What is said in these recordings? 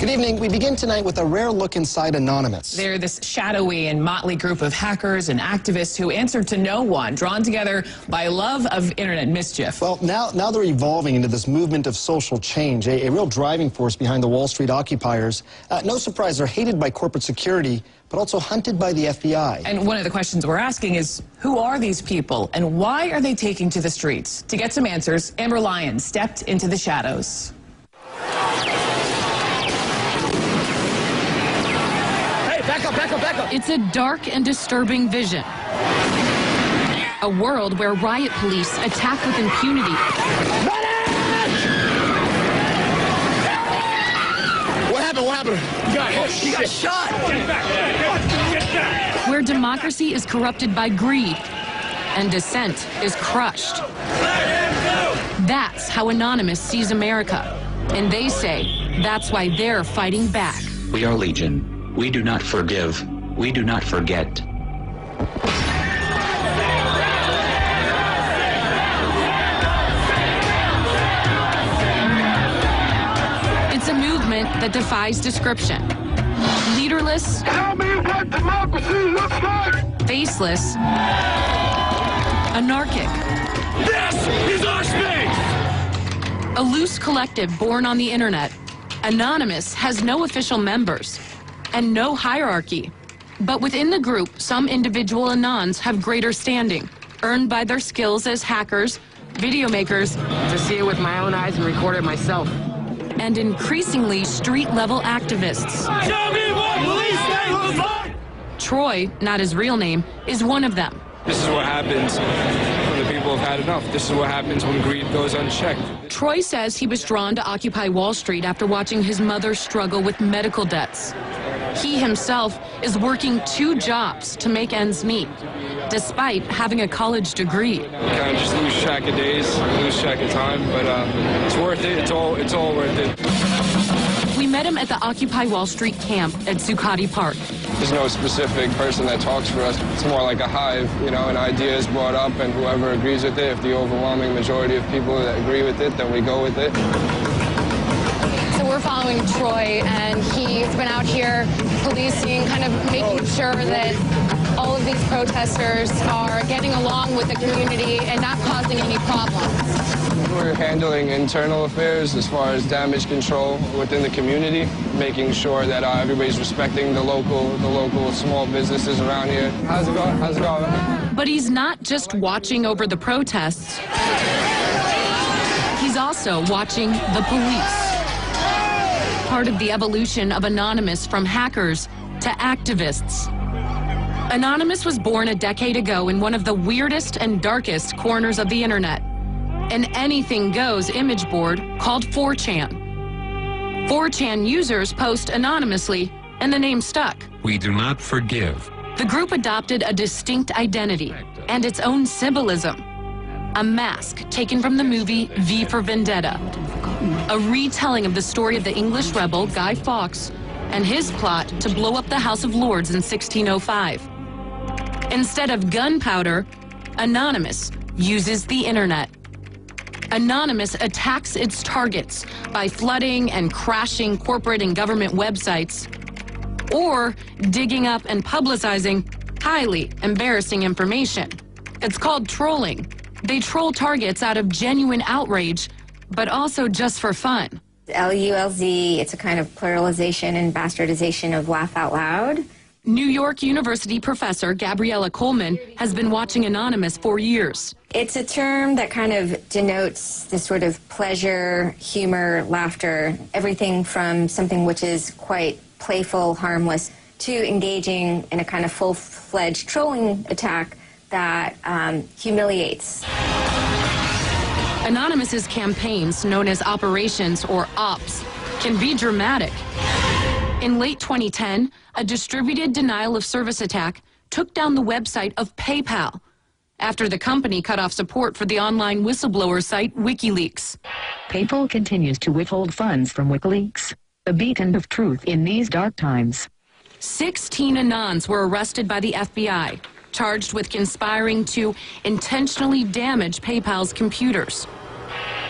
Good evening. We begin tonight with a rare look inside Anonymous. They're this shadowy and motley group of hackers and activists who answer to no one, drawn together by love of internet mischief. Well, now they're evolving into this movement of social change, a real driving force behind the Wall Street occupiers. No surprise, they're hated by corporate security, but also hunted by the FBI. And one of the questions we're asking is, who are these people and why are they taking to the streets? To get some answers, Amber Lyons stepped into the shadows. Back up. It's a dark and disturbing vision. A world where riot police attack with impunity. What happened? He got shot. Get back. Where democracy is corrupted by greed and dissent is crushed. That's how Anonymous sees America. And they say that's why they're fighting back. We are Legion. We do not forgive. We do not forget. It's a movement that defies description. Leaderless. Tell me what democracy looks like. Faceless. Anarchic. This is our space. A loose collective born on the internet, Anonymous has no official members and no hierarchy. But within the group, some individual Anons have greater standing, earned by their skills as hackers, video makers, to see it with my own eyes and record it myself, and increasingly street-level activists. Tell me what police state looks like. Troy, not his real name, is one of them. This is what happens when the people have had enough. This is what happens when greed goes unchecked. Troy says he was drawn to Occupy Wall Street after watching his mother struggle with medical debts. He himself is working 2 jobs to make ends meet, despite having a college degree. You kind of just lose track of days, lose track of time, but it's worth it. It's all worth it. We met him at the Occupy Wall Street camp at Zuccotti Park. There's no specific person that talks for us. It's more like a hive, you know, an idea is brought up and whoever agrees with it, if the overwhelming majority of people that agree with it, then we go with it. So we're following Troy, and he's been out here policing, kind of making sure that all of these protesters are getting along with the community and not causing any problems. We're handling internal affairs as far as damage control within the community, making sure that everybody's respecting the local small businesses around here. How's it going? But he's not just watching over the protests. He's also watching the police. Part of the evolution of Anonymous from hackers to activists. Anonymous was born a decade ago in one of the weirdest and darkest corners of the internet. An anything-goes image board called 4chan. 4chan users post anonymously, and the name stuck. We do not forgive. The group adopted a distinct identity and its own symbolism. A mask taken from the movie V for Vendetta. A retelling of the story of the English rebel Guy Fawkes and his plot to blow up the House of Lords in 1605. Instead of gunpowder, Anonymous uses the internet. Anonymous attacks its targets by flooding and crashing corporate and government websites, or digging up and publicizing highly embarrassing information. It's called trolling. They troll targets out of genuine outrage, but also just for fun. LULZ, it's a kind of pluralization and bastardization of laugh out loud. New York University professor Gabriella Coleman has been watching Anonymous for years. It's a term that kind of denotes this sort of pleasure, humor, laughter, everything from something which is quite playful, harmless, to engaging in a kind of full-fledged trolling attack that humiliates. Anonymous's campaigns, known as operations or ops, can be dramatic. In late 2010, a distributed denial of service attack took down the website of PayPal after the company cut off support for the online whistleblower site WikiLeaks. PayPal continues to withhold funds from WikiLeaks, a beacon of truth in these dark times. 16 Anons were arrested by the FBI, charged with conspiring to intentionally damage PayPal's computers.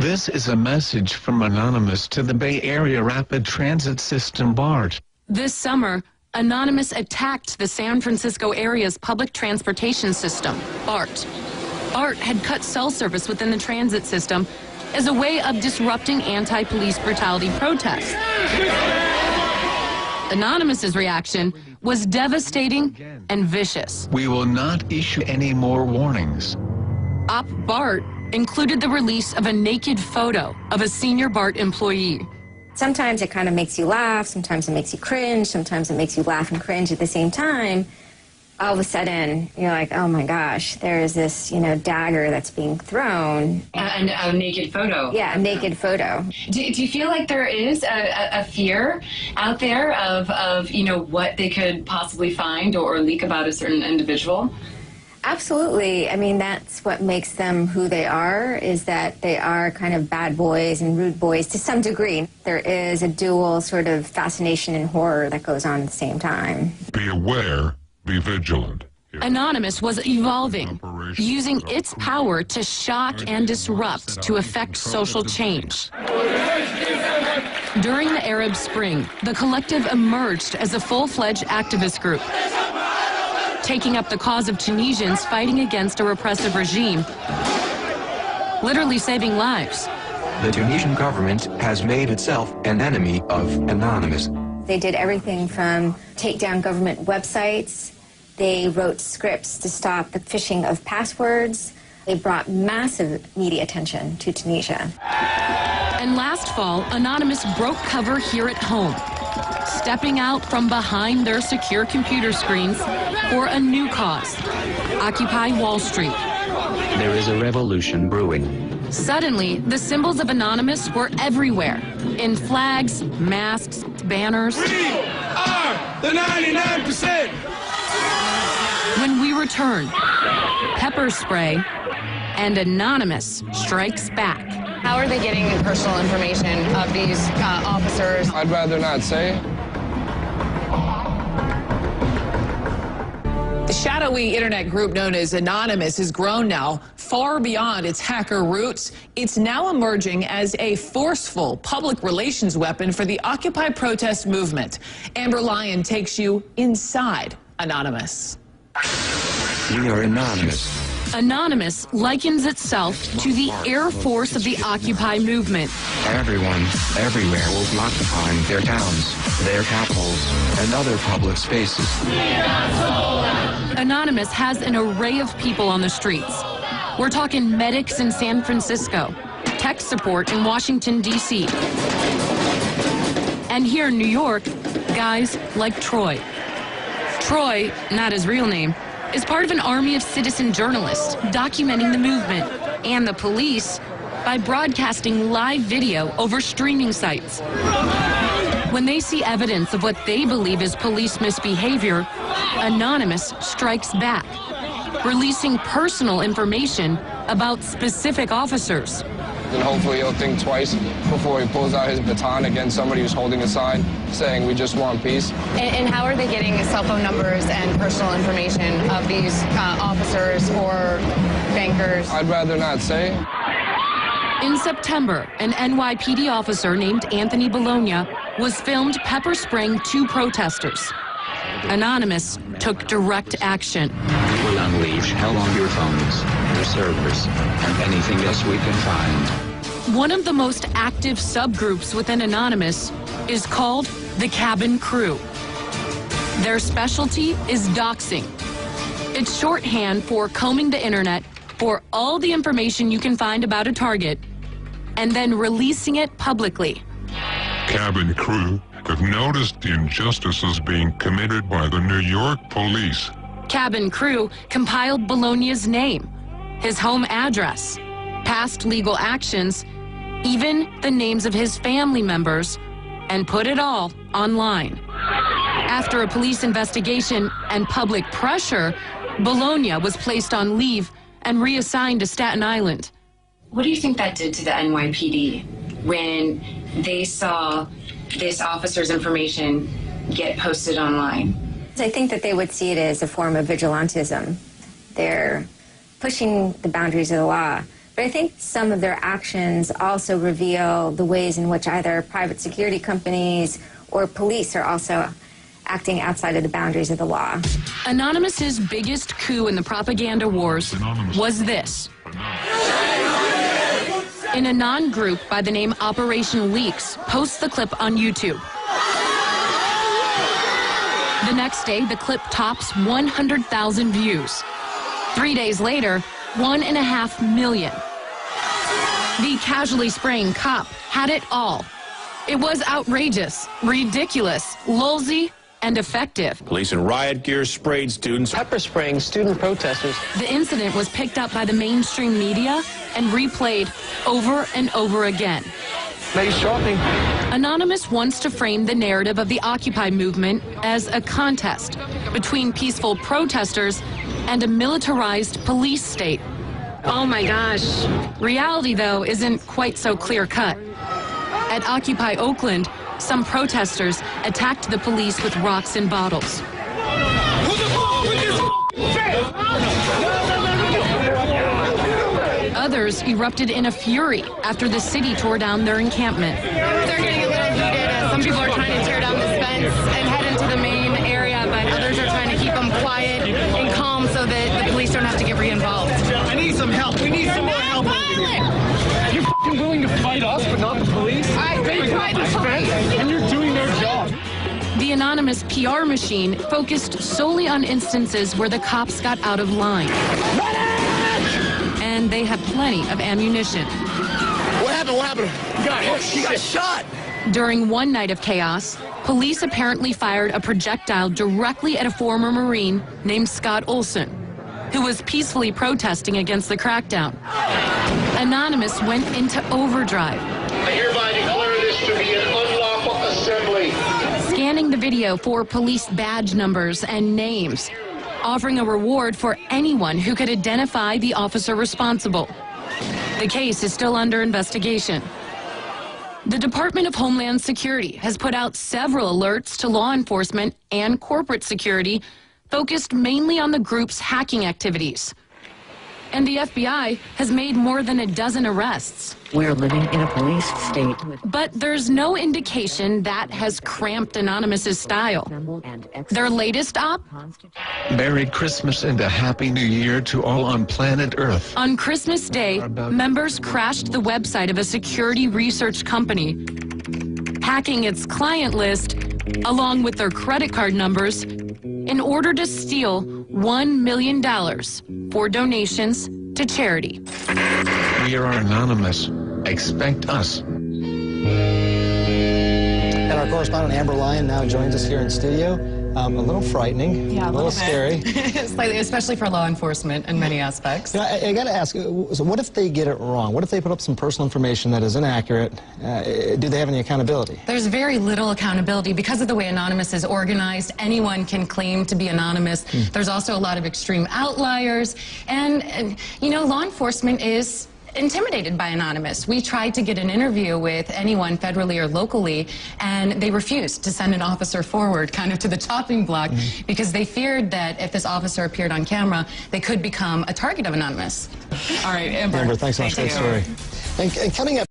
This is a message from Anonymous to the Bay Area Rapid Transit System, BART. This summer, Anonymous attacked the San Francisco area's public transportation system, BART. BART had cut cell service within the transit system as a way of disrupting anti-police brutality protests. Anonymous's reaction was devastating and vicious. We will not issue any more warnings. Op BART included the release of a naked photo of a senior BART employee. Sometimes it kind of makes you laugh, sometimes it makes you cringe, sometimes it makes you laugh and cringe at the same time. All of a sudden, you're like, oh my gosh, there is this, dagger that's being thrown. A naked photo. Yeah, a naked photo. Do you feel like there is a fear out there of what they could possibly find or leak about a certain individual? Absolutely. I mean, that's what makes them who they are, is that they are kind of bad boys and rude boys to some degree. There is a dual sort of fascination and horror that goes on at the same time. Be aware, be vigilant. Anonymous was evolving, using its power to shock and disrupt to effect social change. During the Arab Spring, the collective emerged as a full-fledged activist group, taking up the cause of Tunisians fighting against a repressive regime, literally saving lives. The Tunisian government has made itself an enemy of Anonymous. They did everything from take down government websites. They wrote scripts to stop the phishing of passwords. They brought massive media attention to Tunisia. And last fall, Anonymous broke cover here at home, stepping out from behind their secure computer screens for a new cause, Occupy Wall Street. There is a revolution brewing. Suddenly, the symbols of Anonymous were everywhere, in flags, masks, banners. We are the 99%! When we return, pepper spray and Anonymous strikes back. How are they getting personal information of these officers? I'd rather not say. The shadowy internet group known as Anonymous has grown now far beyond its hacker roots. It's now emerging as a forceful public relations weapon for the Occupy protest movement. Amber Lyon takes you inside Anonymous. We are Anonymous. Anonymous likens itself to the Air Force of the Occupy movement. Everyone, everywhere will be occupying their towns, their capitals, and other public spaces. Anonymous has an array of people on the streets. We're talking medics in San Francisco, tech support in Washington, D.C. And here in New York, guys like Troy. Troy, not his real name, is part of an army of citizen journalists documenting the movement and the police by broadcasting live video over streaming sites. When they see evidence of what they believe is police misbehavior, Anonymous strikes back, releasing personal information about specific officers. And hopefully he'll think twice before he pulls out his baton against somebody who's holding a sign saying we just want peace. And how are they getting cell phone numbers and personal information of these officers or bankers? I'd rather not say. In September, an NYPD officer named Anthony Bologna was filmed pepper spraying 2 protesters. Anonymous took direct action. We will unleash hell on your phones, your servers, and anything else we can find. One of the most active subgroups within Anonymous is called the Cabin Crew. Their specialty is doxing. It's shorthand for combing the internet for all the information you can find about a target and then releasing it publicly. Cabin crew have noticed the injustices being committed by the New York police. Cabin Crew compiled Bologna's name, his home address, past legal actions, even the names of his family members, and put it all online. After a police investigation and public pressure, Bologna was placed on leave and reassigned to Staten Island. What do you think that did to the NYPD when they saw this officer's information get posted online? I think that they would see it as a form of vigilantism. They're pushing the boundaries of the law But I think some of their actions also reveal the ways in which either private security companies or police are also acting outside of the boundaries of the law. Anonymous's biggest coup in the propaganda wars was this. An Anon group by the name Operation Leaks posts the clip on YouTube. The next day, the clip tops 100,000 views. 3 days later, 1.5 million. The casually spraying cop had it all. It was outrageous, ridiculous, lulzy, and effective. Police in riot gear sprayed students, pepper spraying student protesters. The incident was picked up by the mainstream media and replayed over and over again. Nice shopping. Anonymous wants to frame the narrative of the Occupy movement as a contest between peaceful protesters and a militarized police state. Oh my gosh. Reality, though, isn't quite so clear-cut. At Occupy Oakland, some protesters attacked the police with rocks and bottles. Others erupted in a fury after the city tore down their encampment. They're getting a little heated. Some people are trying to tear down this fence and head into the main area, but others are trying to keep them quiet and calm so that the police don't have to get re-involved. I need some help. We need some more help. You're f***ing willing to fight us, but not the police? They fight the police. And you're doing their job. The Anonymous PR machine focused solely on instances where the cops got out of line. And they had plenty of ammunition. What happened? What happened? He got shot. During one night of chaos, police apparently fired a projectile directly at a former Marine named Scott Olson, who was peacefully protesting against the crackdown. Anonymous went into overdrive. I hereby declare this to be an unlawful assembly. Scanning the video for police badge numbers and names, offering a reward for anyone who could identify the officer responsible. The case is still under investigation. The Department of Homeland Security has put out several alerts to law enforcement and corporate security focused mainly on the group's hacking activities. And the FBI has made more than a dozen arrests. We're living in a police state. But there's no indication that has cramped Anonymous's style. Their latest op? Merry Christmas and a Happy New Year to all on planet Earth. On Christmas Day, members crashed the website of a security research company, hacking its client list along with their credit card numbers in order to steal $1 million for donations to charity. We are Anonymous. Expect us. And our correspondent Amber Lyon now joins us here in studio. A little frightening, yeah, a little scary. Slightly, especially for law enforcement in many aspects. You know, I got to ask, so what if they get it wrong? What if they put up some personal information that is inaccurate? Do they have any accountability? There's very little accountability. Because of the way Anonymous is organized, anyone can claim to be anonymous. There's also a lot of extreme outliers. And you know, law enforcement is intimidated by Anonymous. We tried to get an interview with anyone federally or locally, and they refused to send an officer forward kind of to the chopping block because they feared that if this officer appeared on camera, they could become a target of Anonymous. All right, Amber. Amber, thanks so much. Great story. And coming up.